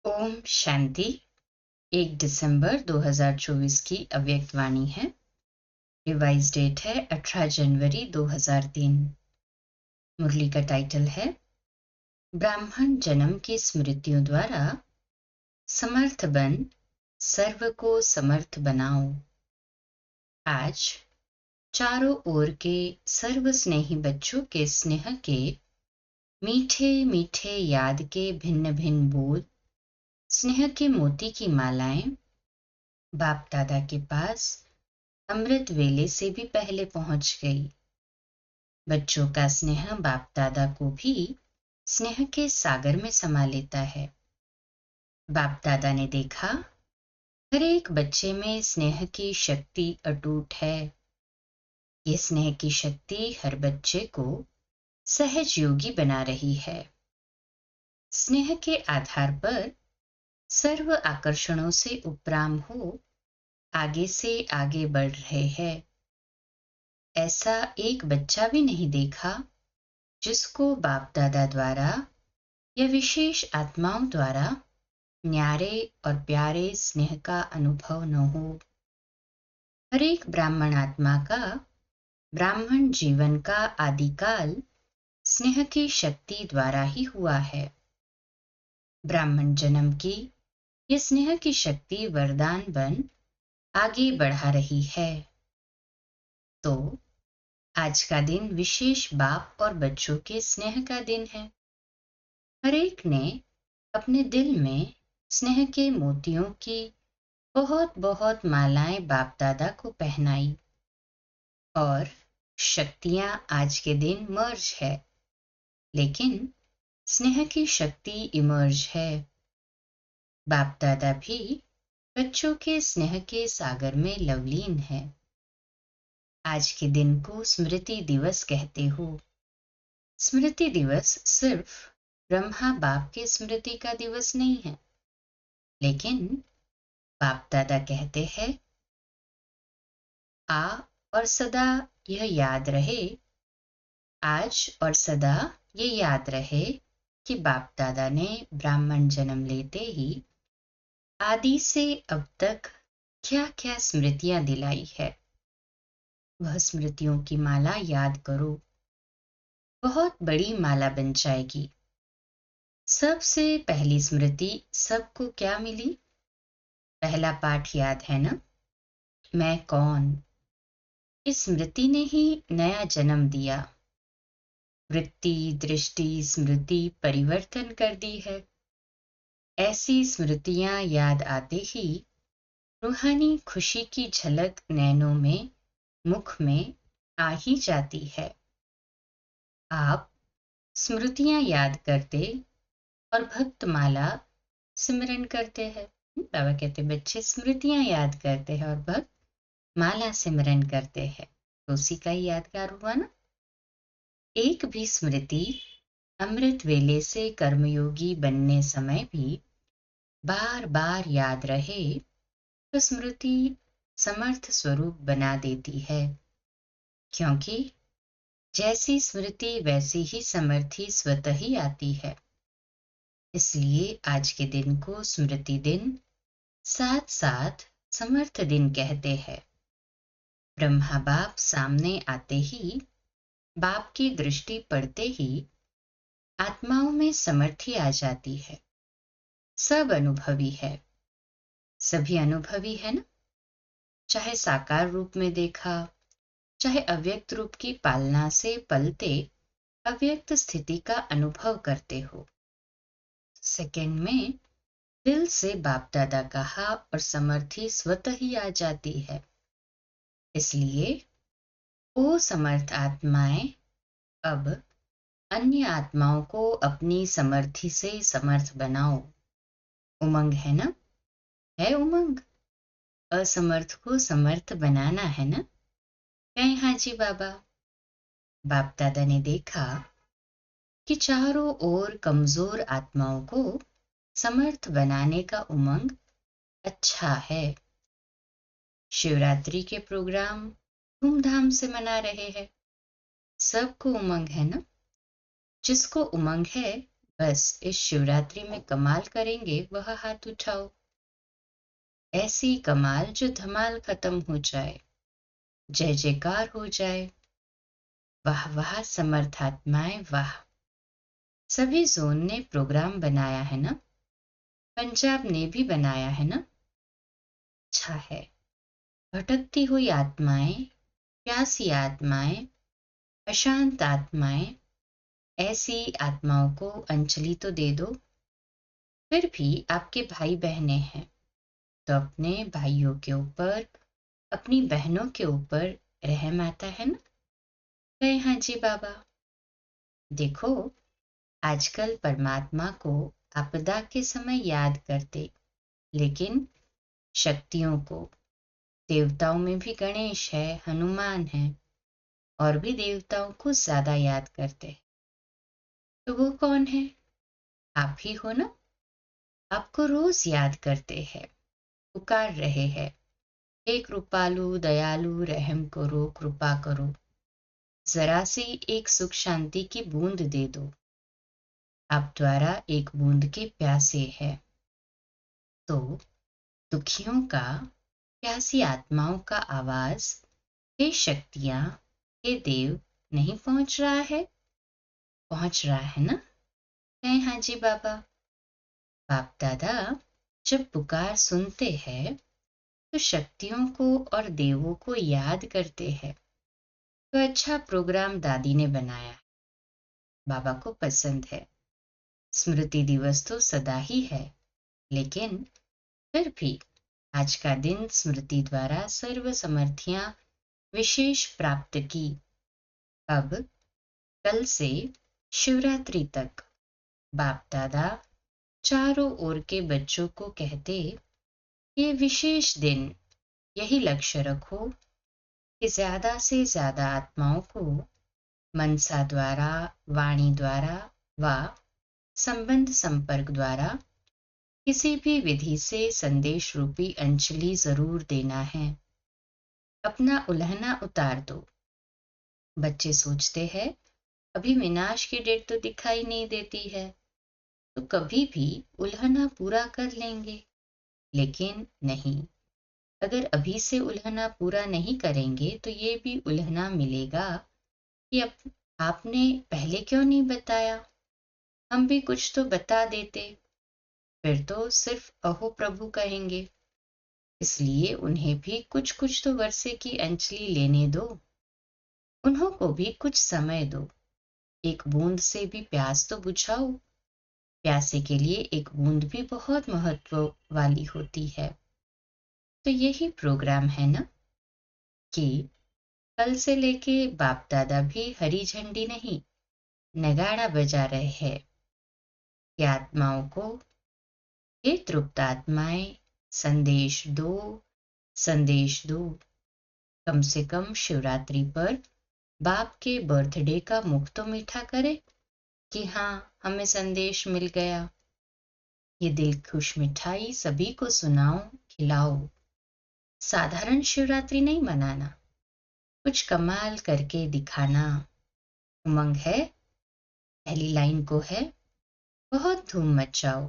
ओम शांति। 1 दिसंबर 2024 की अव्यक्त वाणी है। रिवाइज डेट है 18 जनवरी 2003। मुरली का टाइटल है ब्राह्मण जन्म की स्मृतियों द्वारा समर्थ बन सर्व को समर्थ बनाओ। आज चारों ओर के सर्व स्नेही बच्चों के स्नेह के मीठे मीठे याद के भिन्न भिन्न बोल, स्नेह के मोती की मालाएं बाप दादा के पास अमृत वेले से भी पहले पहुंच गई। बच्चों का स्नेह बाप दादा को भी स्नेह के सागर में समा लेता है। बाप दादा ने देखा हर एक बच्चे में स्नेह की शक्ति अटूट है। ये स्नेह की शक्ति हर बच्चे को सहज योगी बना रही है। स्नेह के आधार पर सर्व आकर्षणों से उपराम हो आगे से आगे बढ़ रहे हैं। ऐसा एक बच्चा भी नहीं देखा जिसको बाप दादा द्वारा या विशेष आत्माओं द्वारा न्यारे और प्यारे स्नेह का अनुभव न हो। हर एक ब्राह्मण आत्मा का ब्राह्मण जीवन का आदिकाल स्नेह की शक्ति द्वारा ही हुआ है। ब्राह्मण जन्म की ये स्नेह की शक्ति वरदान बन आगे बढ़ा रही है। तो आज का दिन विशेष बाप और बच्चों के स्नेह का दिन है। हर एक ने अपने दिल में स्नेह के मोतियों की बहुत बहुत मालाएं बाप दादा को पहनाई और शक्तियां आज के दिन मर्ज है, लेकिन स्नेह की शक्ति इमर्ज है। बाप दादा भी बच्चों के स्नेह के सागर में लवलीन है। आज के दिन को स्मृति दिवस कहते हो। स्मृति दिवस सिर्फ ब्रह्मा बाप की स्मृति का दिवस नहीं है, लेकिन बाप दादा कहते हैं आ और सदा यह याद रहे, आज और सदा ये याद रहे कि बाप दादा ने ब्राह्मण जन्म लेते ही आदि से अब तक क्या क्या स्मृतियां दिलाई है। वह स्मृतियों की माला याद करो, बहुत बड़ी माला बन जाएगी। सबसे पहली स्मृति सबको क्या मिली? पहला पाठ याद है ना, मैं कौन। इस स्मृति ने ही नया जन्म दिया। वृत्ति दृष्टि स्मृति परिवर्तन कर दी है। ऐसी स्मृतियां याद आते ही रूहानी खुशी की झलक नैनों में मुख में आ ही जाती है। आप स्मृतियां याद करते और भक्तमाला सिमरन करते हैं। बाबा कहते बच्चे स्मृतियां याद करते हैं और भक्त माला सिमरन करते हैं, तो उसी का ही यादगार हुआ ना। एक भी स्मृति अमृत वेले से कर्मयोगी बनने समय भी बार बार याद रहे तो स्मृति समर्थ स्वरूप बना देती है, क्योंकि जैसी स्मृति वैसी ही समर्थी स्वतः ही आती है। इसलिए आज के दिन को स्मृति दिन साथ साथ समर्थ दिन कहते हैं। ब्रह्मा बाप सामने आते ही, बाप की दृष्टि पड़ते ही आत्माओं में समर्थी आ जाती है। सब अनुभवी है, सभी अनुभवी है ना। चाहे साकार रूप में देखा, चाहे अव्यक्त रूप की पालना से पलते अव्यक्त स्थिति का अनुभव करते हो। सेकंड में दिल से बाप दादा कहा और समर्थी स्वतः ही आ जाती है। इसलिए ओ समर्थ आत्माएं, अब अन्य आत्माओं को अपनी समर्थी से समर्थ बनाओ। उमंग है ना, है उमंग। असमर्थ को समर्थ बनाना है ना। कहीं हाजी बाबा। बाप दादा ने देखा कि चारों ओर कमजोर आत्माओं को समर्थ बनाने का उमंग अच्छा है। शिवरात्रि के प्रोग्राम धूमधाम से मना रहे हैं। सबको उमंग है ना। जिसको उमंग है बस इस शिवरात्रि में कमाल करेंगे वह हाथ उठाओ। ऐसी कमाल जो धमाल खत्म हो जाए, जय जयकार हो जाए। वाह वाह समर्थात्माएं वाह। सभी जोन ने प्रोग्राम बनाया है ना, पंजाब ने भी बनाया है ना। अच्छा है। भटकती हुई आत्माएं, प्यासी आत्माएं, अशांत आत्माएं, ऐसी आत्माओं को अंजलि तो दे दो। फिर भी आपके भाई बहनें हैं तो अपने भाइयों के ऊपर, अपनी बहनों के ऊपर रहम आता है ना। कहे हाँ जी बाबा। देखो, आजकल परमात्मा को आपदा के समय याद करते, लेकिन शक्तियों को, देवताओं में भी गणेश है, हनुमान है, और भी देवताओं को ज्यादा याद करते। तो वो कौन है? आप ही हो ना। आपको रोज याद करते हैं, पुकार रहे हैं, हे कृपालु दयालु रहम करो, कृपा करो, जरा सी एक सुख शांति की बूंद दे दो। आप द्वारा एक बूंद के प्यासे हैं। तो दुखियों का, प्यासी आत्माओं का आवाज, हे शक्तियां, हे देव, नहीं पहुंच रहा है? पहुंच रहा है ना। कहें हाँ जी बाबा। बाप दादा जब पुकार सुनते हैं तो शक्तियों को और देवों को याद करते हैं। तो अच्छा प्रोग्राम दादी ने बनाया, बाबा को पसंद है। स्मृति दिवस तो सदा ही है, लेकिन फिर भी आज का दिन स्मृति द्वारा सर्व समर्थियां विशेष प्राप्त की। अब कल से शिवरात्रि तक बाप दादा चारों ओर के बच्चों को कहते, ये विशेष दिन यही लक्ष्य रखो कि ज्यादा से ज्यादा आत्माओं को मनसा द्वारा, वाणी द्वारा व संबंध संपर्क द्वारा किसी भी विधि से संदेश रूपी अंजलि जरूर देना है। अपना उल्हना उतार दो। बच्चे सोचते हैं अभी विनाश की डेट तो दिखाई नहीं देती है, तो कभी भी उल्हना पूरा कर लेंगे। लेकिन नहीं, अगर अभी से उल्हना पूरा नहीं करेंगे तो ये भी उल्हना मिलेगा कि अब आपने पहले क्यों नहीं बताया, हम भी कुछ तो बता देते। फिर तो सिर्फ अहो प्रभु कहेंगे। इसलिए उन्हें भी कुछ कुछ तो वर्षे की अंजलि लेने दो। उन्हों को भी कुछ समय दो। एक बूंद से भी प्यास तो बुझाओ। प्यासे के लिए एक बूंद भी बहुत महत्व वाली होती है। तो यही प्रोग्राम है ना कि कल से लेके बाप दादा भी हरी झंडी नहीं, नगाड़ा बजा रहे हैं कि आत्माओं को, हे तृप्त आत्माएं, संदेश दो, संदेश दो। कम से कम शिवरात्रि पर बाप के बर्थडे का मुख तो मीठा करे कि हाँ हमें संदेश मिल गया। ये दिल खुश मिठाई सभी को सुनाओ, खिलाओ। साधारण शिवरात्रि नहीं मनाना, कुछ कमाल करके दिखाना। उमंग है, पहली लाइन को है, बहुत धूम मचाओ।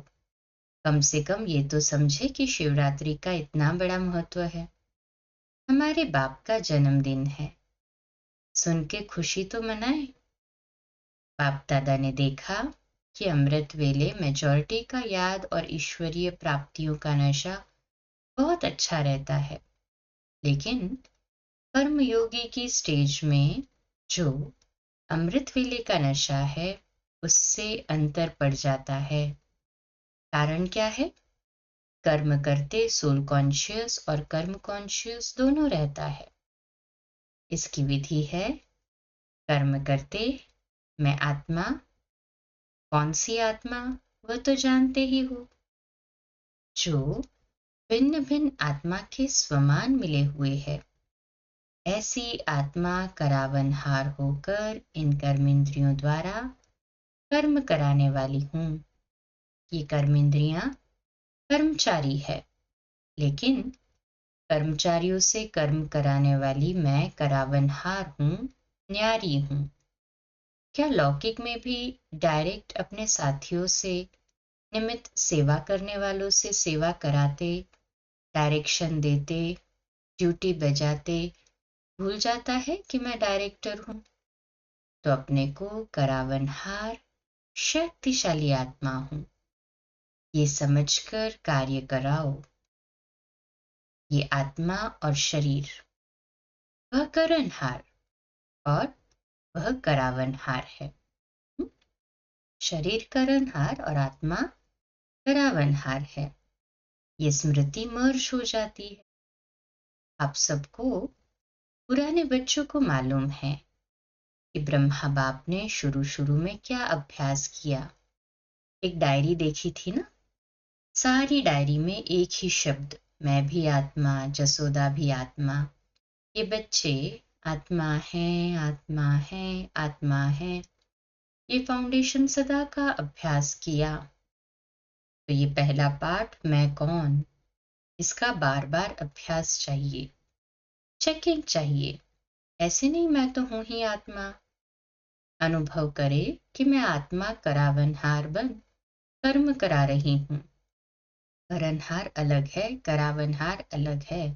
कम से कम ये तो समझे कि शिवरात्रि का इतना बड़ा महत्व है। हमारे बाप का जन्मदिन है, सुन के खुशी तो मनाए। बाप दादा ने देखा कि अमृत वेले मेजॉरिटी का याद और ईश्वरीय प्राप्तियों का नशा बहुत अच्छा रहता है, लेकिन कर्मयोगी की स्टेज में जो अमृत वेले का नशा है उससे अंतर पड़ जाता है। कारण क्या है? कर्म करते सोल कॉन्शियस और कर्म कॉन्शियस दोनों रहता है। इसकी विधि है, कर्म करते मैं आत्मा, कौन सी आत्मा वह तो जानते ही हो, जो भिन्न भिन्न आत्मा के स्वमान मिले हुए है। ऐसी आत्मा करावनहार होकर इन कर्मेंद्रियों द्वारा कर्म कराने वाली हूं। ये कर्मेंद्रियां कर्मचारी है, लेकिन कर्मचारियों से कर्म कराने वाली मैं करावनहार हूं, न्यारी हूं। क्या लौकिक में भी डायरेक्ट अपने साथियों से, निमित्त सेवा करने वालों से सेवा कराते, डायरेक्शन देते, ड्यूटी बजाते भूल जाता है कि मैं डायरेक्टर हूं? तो अपने को करावनहार शक्तिशाली आत्मा हूं ये समझकर कार्य कराओ। ये आत्मा और शरीर, वह करणहार और वह करावनहार है। हम्म? शरीर करणहार और आत्मा करावनहार है। ये स्मृति मर्ज हो जाती है। आप सबको, पुराने बच्चों को मालूम है कि ब्रह्मा बाप ने शुरू शुरू में क्या अभ्यास किया। एक डायरी देखी थी ना, सारी डायरी में एक ही शब्द, मैं भी आत्मा, जसोदा भी आत्मा। ये बच्चे आत्मा है, आत्मा है, आत्मा है। ये फाउंडेशन सदा का अभ्यास किया। तो ये पहला पाठ, मैं कौन, इसका बार बार अभ्यास चाहिए, चेकिंग चाहिए। ऐसे नहीं मैं तो हूं ही आत्मा। अनुभव करे कि मैं आत्मा करावनहार बन कर्म करा रही हूं। करणहार अलग है, करावनहार अलग है।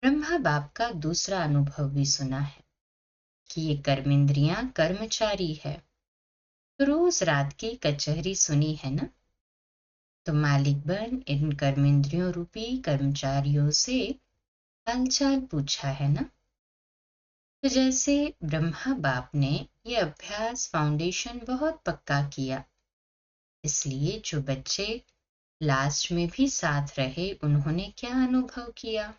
ब्रह्मा बाप का दूसरा अनुभव भी सुना है कि ये कर्मेंद्रियां कर्मचारी है। तो रोज रात की कचहरी सुनी है ना। तो मालिक बन इन कर्मेंद्रियों रूपी कर्मचारियों से हालचाल पूछा है ना। तो जैसे ब्रह्मा बाप ने ये अभ्यास फाउंडेशन बहुत पक्का किया, इसलिए जो बच्चे लास्ट में भी साथ रहे, उन्होंने क्या अनुभव किया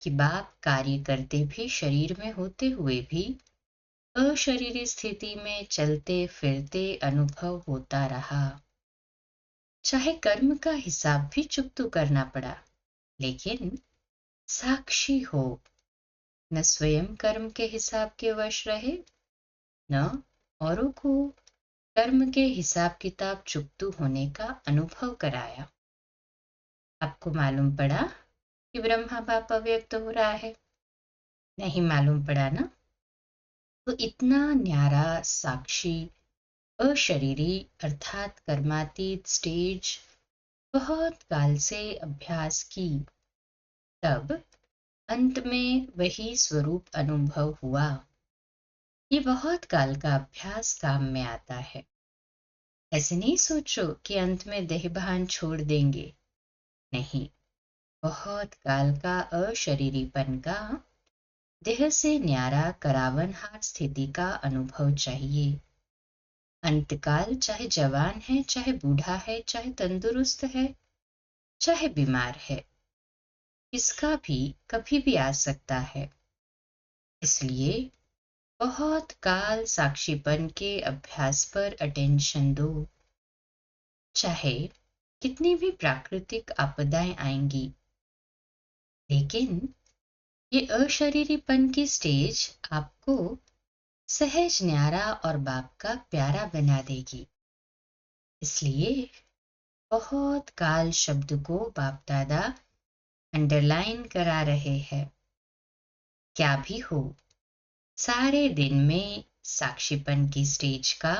कि बाप कार्य करते भी, शरीर में होते हुए भी अशरीरी स्थिति में चलते फिरते अनुभव होता रहा। चाहे कर्म का हिसाब भी चुकतू करना पड़ा, लेकिन साक्षी हो। न स्वयं कर्म के हिसाब के वश रहे, न औरों को कर्म के हिसाब किताब चुकतू होने का अनुभव कराया। आपको मालूम पड़ा कि ब्रह्मा बाप अव्यक्त हो रहा है? नहीं मालूम पड़ा ना। तो इतना न्यारा साक्षी अशरीरी अर्थात कर्मातीत स्टेज बहुत काल से अभ्यास की, तब अंत में वही स्वरूप अनुभव हुआ। ये बहुत काल का अभ्यास काम में आता है। ऐसे नहीं सोचो कि अंत में देहभान छोड़ देंगे, नहीं। बहुत काल का अशरीरीपन का, देह से न्यारा करावनहार स्थिति का अनुभव चाहिए। अंतकाल चाहे जवान है, चाहे बूढ़ा है, चाहे तंदुरुस्त है, चाहे बीमार है, इसका भी कभी भी आ सकता है। इसलिए बहुत काल साक्षीपन के अभ्यास पर अटेंशन दो। चाहे कितनी भी प्राकृतिक आपदाएं आएंगी, लेकिन ये अशरीरीपन की स्टेज आपको सहज न्यारा और बाप का प्यारा बना देगी। इसलिए बहुत काल शब्द को बाप दादा अंडरलाइन करा रहे हैं। क्या भी हो, सारे दिन में साक्षीपन की स्टेज का,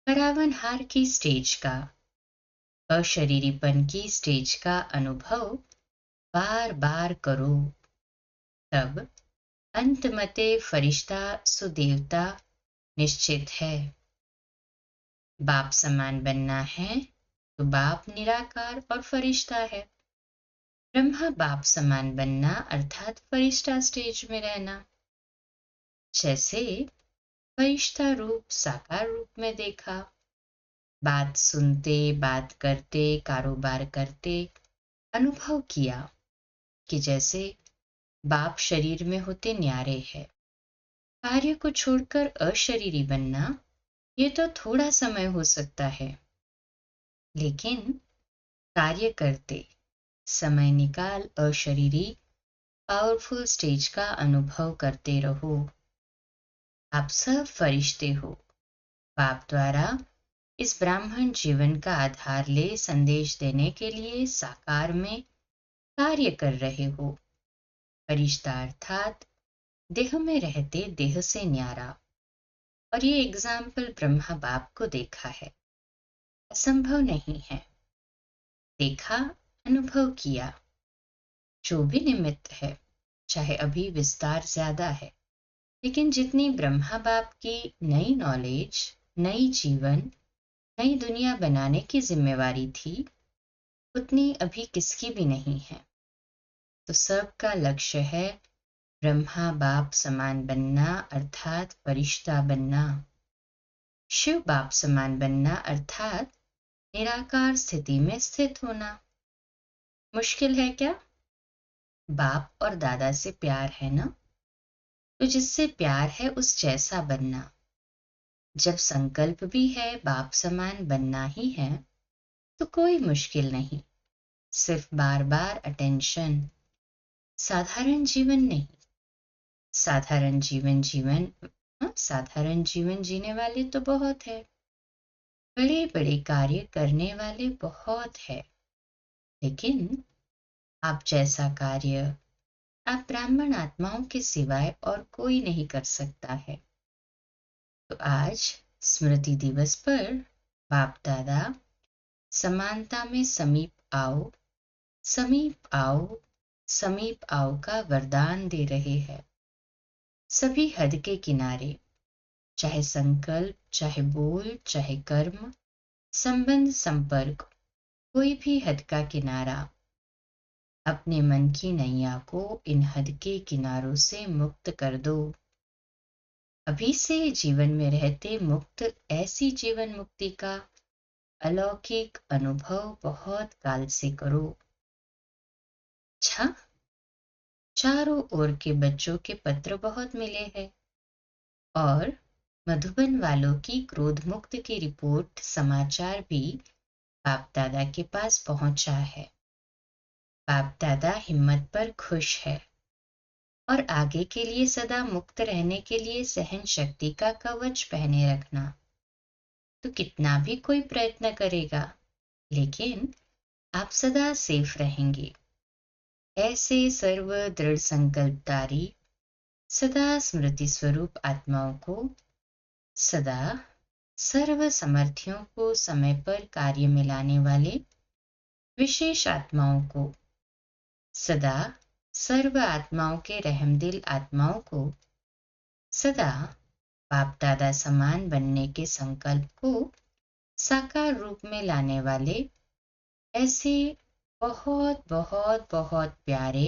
करावनहार की स्टेज का, अशरीरीपन की स्टेज का अनुभव बार बार करो। तब अंतमते फरिश्ता सुदेवता निश्चित है। बाप समान बनना है तो बाप निराकार और फरिश्ता है। ब्रह्मा बाप समान बनना अर्थात फरिश्ता स्टेज में रहना। जैसे फरिश्ता रूप साकार रूप में देखा, बात सुनते, बात करते, कारोबार करते अनुभव किया कि जैसे बाप शरीर में होते न्यारे है। कार्य को छोड़कर अशरीरी बनना, ये तो थोड़ा समय हो सकता है, लेकिन कार्य करते समय निकाल अशरीरी पावरफुल स्टेज का अनुभव करते रहो। आप सब फरिश्ते हो। बाप द्वारा इस ब्राह्मण जीवन का आधार ले संदेश देने के लिए साकार में कार्य कर रहे हो। फरिश्ता अर्थात देह में रहते देह से न्यारा, और ये एग्जाम्पल ब्रह्मा बाप को देखा है, असंभव नहीं है। देखा, अनुभव किया। जो भी निमित्त है, चाहे अभी विस्तार ज्यादा है, लेकिन जितनी ब्रह्मा बाप की नई नॉलेज, नई जीवन, नई दुनिया बनाने की जिम्मेवारी थी, उतनी अभी किसकी भी नहीं है। तो सबका लक्ष्य है ब्रह्मा बाप समान बनना, अर्थात फरिश्ता बनना। शिव बाप समान बनना अर्थात निराकार स्थिति में स्थित होना। मुश्किल है क्या? बाप और दादा से प्यार है ना, तो जिससे प्यार है उस जैसा बनना। जब संकल्प भी है बाप समान बनना ही है, तो कोई मुश्किल नहीं, सिर्फ बार बार अटेंशन। साधारण जीवन नहीं, साधारण जीवन साधारण जीवन जीने वाले तो बहुत है, बड़े बड़े कार्य करने वाले बहुत है, लेकिन आप जैसा कार्य आप ब्राह्मण आत्माओं के सिवाय और कोई नहीं कर सकता है। तो आज स्मृति दिवस पर बाप दादा समानता में समीप आओ, समीप आओ, समीप आओ का वरदान दे रहे हैं। सभी हद के किनारे, चाहे संकल्प, चाहे बोल, चाहे कर्म, संबंध, संपर्क, कोई भी हद का किनारा, अपने मन की नैया को इन हद के किनारों से मुक्त कर दो। अभी से जीवन में रहते मुक्त, ऐसी जीवन मुक्ति का अलौकिक अनुभव बहुत काल से करो। अच्छा, चारों ओर के बच्चों के पत्र बहुत मिले हैं और मधुबन वालों की क्रोध मुक्त की रिपोर्ट समाचार भी बाप दादा के पास पहुंचा है। बाप दादा हिम्मत पर खुश है और आगे के लिए सदा मुक्त रहने के लिए सहन शक्ति का कवच पहने रखना। तो कितना भी कोई प्रयत्न करेगा, लेकिन आप सदा सेफ रहेंगे। ऐसे सर्व दृढ़ संकल्पधारी, सदा स्मृति स्वरूप आत्माओं को, सदा सर्व समर्थियों को समय पर कार्य में लाने वाले विशेष आत्माओं को, सदा सर्व आत्माओं के रहमदिल आत्माओं को, सदा बाप दादा समान बनने के संकल्प को साकार रूप में लाने वाले ऐसे बहुत बहुत बहुत प्यारे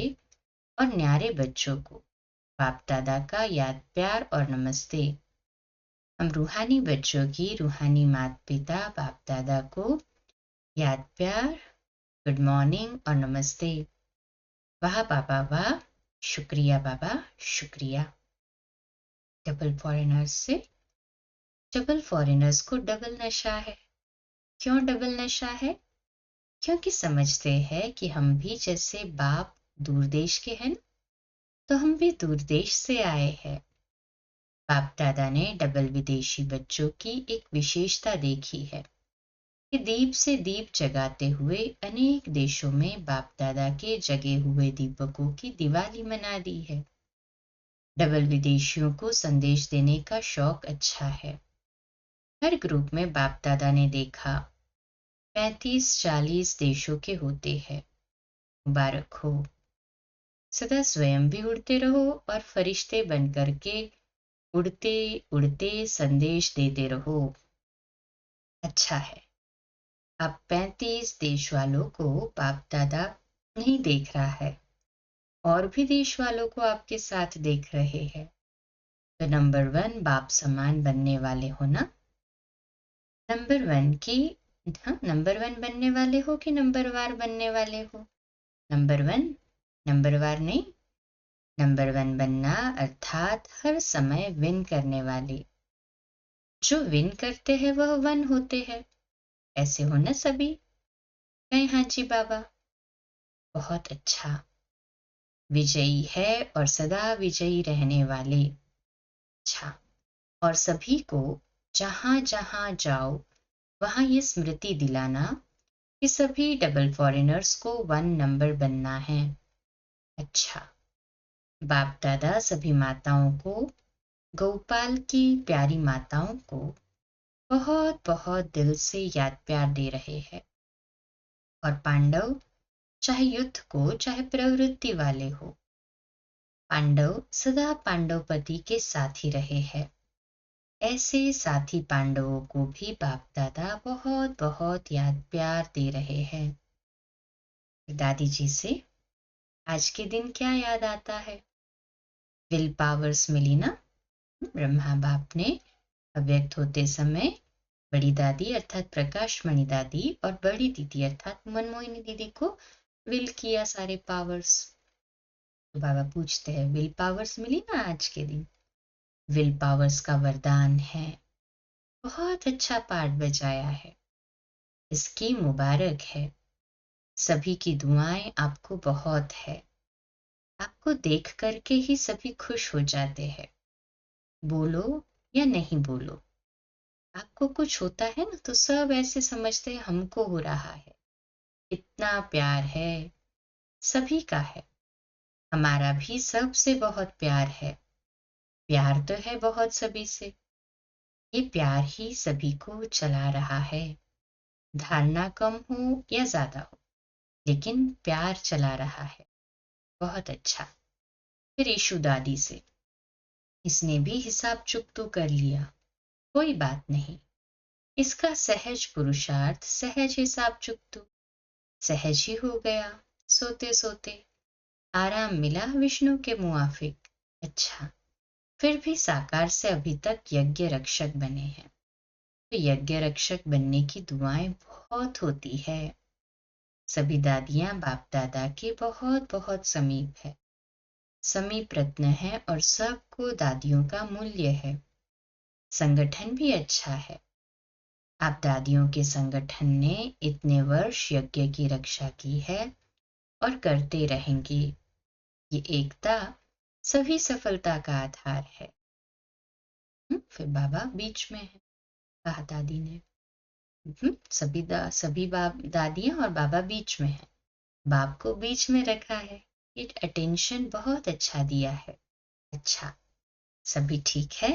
और न्यारे बच्चों को बाप दादा का याद प्यार और नमस्ते। हम रूहानी बच्चों की रूहानी माता पिता बाप दादा को याद प्यार, गुड मॉर्निंग और नमस्ते। वाह बाबा वाह, शुक्रिया बाबा शुक्रिया। डबल फॉरेनर्स से, डबल फॉरेनर्स को डबल नशा है। क्यों डबल नशा है? क्योंकि समझते हैं कि हम भी जैसे बाप दूर देश के हैं, तो हम भी दूर देश से आए हैं। बाप दादा ने डबल विदेशी बच्चों की एक विशेषता देखी है कि दीप से दीप जगाते हुए अनेक देशों में बाप दादा के जगे हुए दीपकों की दिवाली मना दी है। डबल विदेशियों को संदेश देने का शौक अच्छा है। हर ग्रुप में बाप दादा ने देखा 35-40 देशों के होते हैं। मुबारक हो। सदा स्वयं भी उड़ते रहो और फरिश्ते बन करके उड़ते उड़ते संदेश देते रहो। अच्छा है, अब 35 देश वालों को बाप दादा नहीं देख रहा है, और भी देश वालों को आपके साथ देख रहे हैं। तो नंबर 1 बाप समान बनने वाले हो ना? नंबर 1 की, हाँ, नंबर 1 बनने वाले हो कि नंबर वार बनने वाले हो? नंबर 1, नंबर वार नहीं, नंबर 1 बनना अर्थात हर समय विन करने वाले। जो विन करते हैं वह वन होते हैं। ऐसे हो ना सभी? कहें हाँ जी बाबा। बहुत अच्छा। विजयी है और सदा विजयी रहने वाले। अच्छा, और सभी को जहां जहां जाओ वहां ये स्मृति दिलाना कि सभी डबल फॉरेनर्स को 1 नंबर बनना है। अच्छा, बाप दादा सभी माताओं को गोपाल की प्यारी माताओं को बहुत बहुत दिल से याद प्यार दे रहे हैं। और पांडव चाहे युद्ध को चाहे प्रवृत्ति वाले हो, पांडव सदा पांडवपति के साथ ही रहे हैं। ऐसे साथी पांडवों को भी बाप दादा बहुत बहुत याद प्यार दे रहे हैं। दादी जी से आज के दिन क्या याद आता है? विल पावर्स मिली ना। ब्रह्मा बाप ने अव्यक्त होते समय बड़ी दादी अर्थात प्रकाश मणि दादी और बड़ी दीदी अर्थात मनमोहिनी दीदी को विल किया सारे पावर्स। तो बाबा पूछते हैं विल पावर्स मिली ना आज के दिन? विल पावर्स का वरदान है। बहुत अच्छा पाठ बजाया है, इसकी मुबारक है। सभी की दुआएं आपको बहुत है। आपको देख करके ही सभी खुश हो जाते हैं, बोलो या नहीं बोलो। आपको कुछ होता है ना तो सब ऐसे समझते हैं हमको हो रहा है। इतना प्यार है, सभी का है। हमारा भी सबसे बहुत प्यार है। प्यार तो है बहुत सभी से। ये प्यार ही सभी को चला रहा है। धारणा कम हो या ज्यादा हो, लेकिन प्यार चला रहा है। बहुत अच्छा। फिर ईशु दादी से, इसने भी हिसाब चुकतो कर लिया। कोई बात नहीं, इसका सहज पुरुषार्थ सहज हिसाब चुकतो सहज ही हो गया। सोते सोते आराम मिला विष्णु के मुआफिक। अच्छा, फिर भी साकार से अभी तक यज्ञ रक्षक बने हैं, तो यज्ञ रक्षक बनने की दुआएं बहुत होती है। सभी दादियां बाप दादा के बहुत बहुत समीप है, समीप रत्न है और सबको दादियों का मूल्य है। संगठन भी अच्छा है। आप दादियों के संगठन ने इतने वर्ष यज्ञ की रक्षा की है और करते रहेंगे। ये एकता सभी सफलता का आधार है। फिर बाबा बीच में है, कहा दादी ने। सभी बाप दादियां और बाबा बीच में है। बाप को बीच में रखा है। ये अटेंशन बहुत अच्छा दिया है। अच्छा, सभी ठीक है।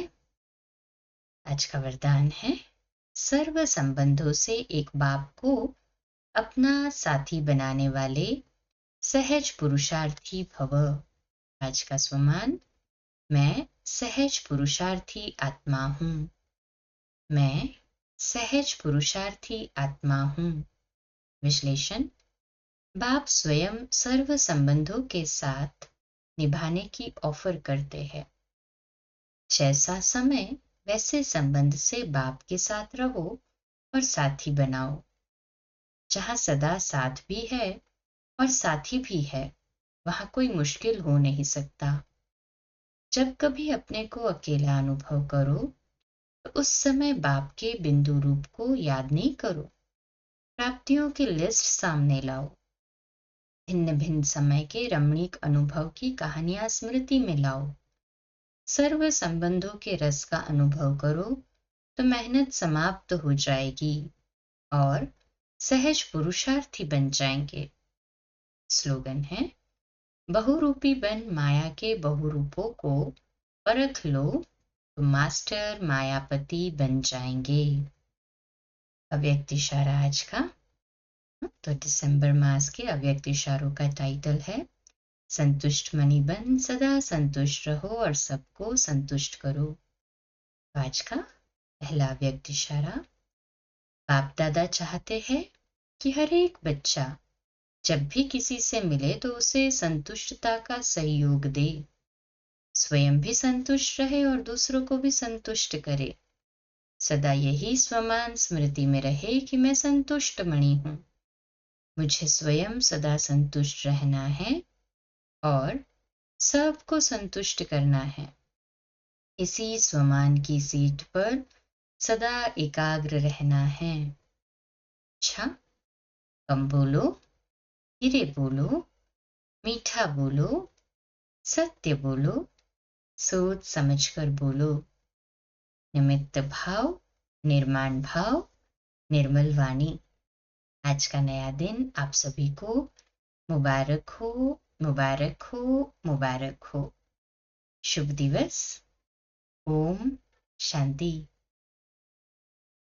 आज का वरदान है, सर्व संबंधों से एक बाप को अपना साथी बनाने वाले सहज पुरुषार्थी भव। आज का स्वमान, मैं सहज पुरुषार्थी आत्मा हूँ। मैं सहज पुरुषार्थी आत्मा हूँ। विश्लेषण, बाप स्वयं सर्व संबंधों के साथ निभाने की ऑफर करते हैं। जैसा समय वैसे संबंध से बाप के साथ रहो और साथी बनाओ। जहाँ सदा साथ भी है और साथी भी है, वहाँ कोई मुश्किल हो नहीं सकता। जब कभी अपने को अकेला अनुभव करो तो उस समय बाप के बिंदु रूप को याद नहीं करो। प्राप्तियों की लिस्ट सामने लाओ। भिन्न भिन्न समय के रमणीक अनुभव की कहानियां स्मृति में लाओ। सर्व संबंधों के रस का अनुभव करो तो मेहनत समाप्त हो जाएगी और सहज पुरुषार्थी बन जाएंगे। स्लोगन है, बहुरूपी बन माया के बहुरूपों को परख लो तो मास्टर मायापति बन जाएंगे। अव्यक्त इशारा आज का, तो दिसंबर मास के अव्यक्त इशारों का टाइटल है, संतुष्ट मणि बन सदा संतुष्ट रहो और सबको संतुष्ट करो। आज का पहला अव्यक्त इशारा, बाप दादा चाहते हैं कि हर एक बच्चा जब भी किसी से मिले तो उसे संतुष्टता का सहयोग दे, स्वयं भी संतुष्ट रहे और दूसरों को भी संतुष्ट करे। सदा यही स्वमान स्मृति में रहे कि मैं संतुष्ट मणि हूँ। मुझे स्वयं सदा संतुष्ट रहना है और सबको संतुष्ट करना है। इसी स्वमान की सीट पर सदा एकाग्र रहना है। अच्छा, कम बोलो, धीरे बोलो, मीठा बोलो, सत्य बोलो, सोच समझकर बोलो। निमित्त भाव, निर्माण भाव, निर्मल वाणी। आज का नया दिन आप सभी को मुबारक हो, मुबारक हो, मुबारक हो। शुभ दिवस। ओम शांति।